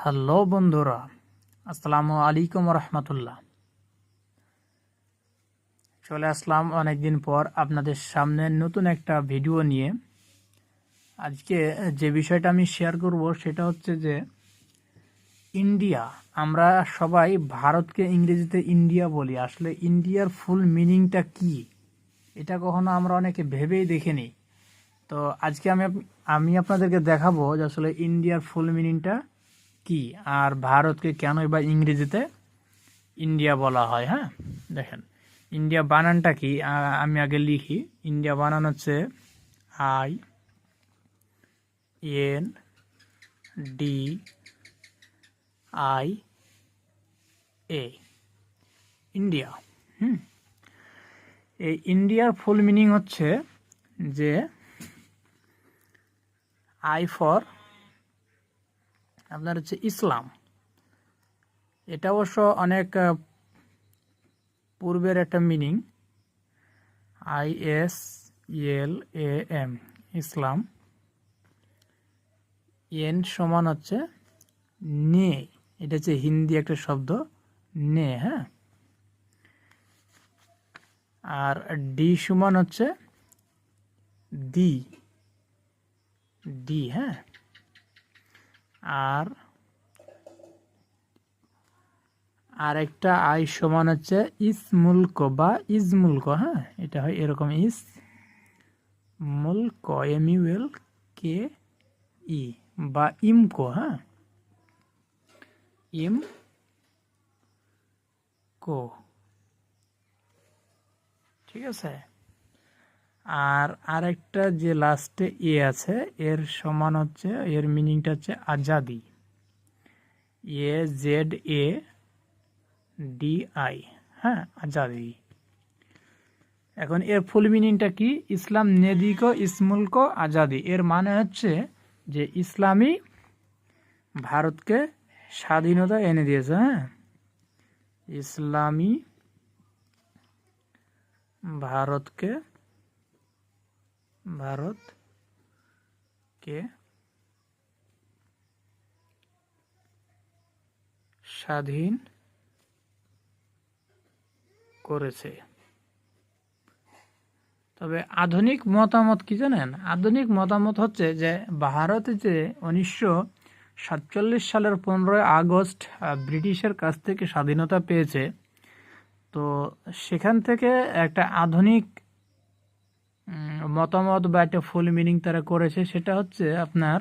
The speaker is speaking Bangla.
হ্যালো বন্ধুরা, আসসালামু আলাইকুম রহমতুল্লাহ। চলে আসলাম অনেকদিন পর আপনাদের সামনে নতুন একটা ভিডিও নিয়ে। আজকে যে বিষয়টা আমি শেয়ার করব সেটা হচ্ছে যে ইন্ডিয়া, আমরা সবাই ভারতকে ইংরেজিতে ইন্ডিয়া বলি, আসলে ইন্ডিয়ার ফুল মিনিংটা কি এটা কখনো আমরা অনেকে ভেবেই দেখিনি। তো আজকে আমি আপনাদেরকে দেখাবো যে আসলে ইন্ডিয়ার ফুল মিনিংটা কি আর ভারতকে কেনই বা ইংরেজিতে ইন্ডিয়া বলা হয়। হ্যাঁ, দেখেন ইন্ডিয়া বানানটা কি আমি আগে লিখি। ইন্ডিয়া বানান হচ্ছে INDIA, ইন্ডিয়া। এই ইন্ডিয়ার ফুল মিনিং হচ্ছে যে আই ফর আপনার হচ্ছে ইসলাম। এটা অবশ্য অনেক পূর্বের একটা মিনিং, ISLAM, ইসলাম। এন সমান হচ্ছে নে, এটা হচ্ছে হিন্দি একটা শব্দ নে। হ্যাঁ, আর ডি সমান হচ্ছে দি, ডি। হ্যাঁ, আর একটা আই সমান হচ্ছে ইসমুলক বা ইজমুলক। হ্যাঁ, এটা হয় এরকম, ইস মুলক, MULK ই, বা ইমকো। হ্যাঁ, ইমকো, ঠিক আছে। আর আরেকটা যে লাস্টে এ আছে, এর সমান হচ্ছে, এর মিনিংটা হচ্ছে আজাদি, AZADI। হ্যাঁ, আজাদি। এখন এর ফুল মিনিংটা কি? ইসলাম নেদিক ইসমুলক আজাদি। এর মানে হচ্ছে যে ইসলামী ভারতকে স্বাধীনতা এনে দিয়েছে। হ্যাঁ, ইসলামী ভারতকে স্বাধীন করেছে। তবে আধুনিক মতামত কি জানেন? আধুনিক মতামত হচ্ছে যে ভারতে যে 1947 সালের 15ই আগস্ট ব্রিটিশের কাছ থেকে স্বাধীনতা পেয়েছে, তো সেখান থেকে একটা আধুনিক মতামত বা একটা ফুল মিনিং তারা করেছে, সেটা হচ্ছে আপনার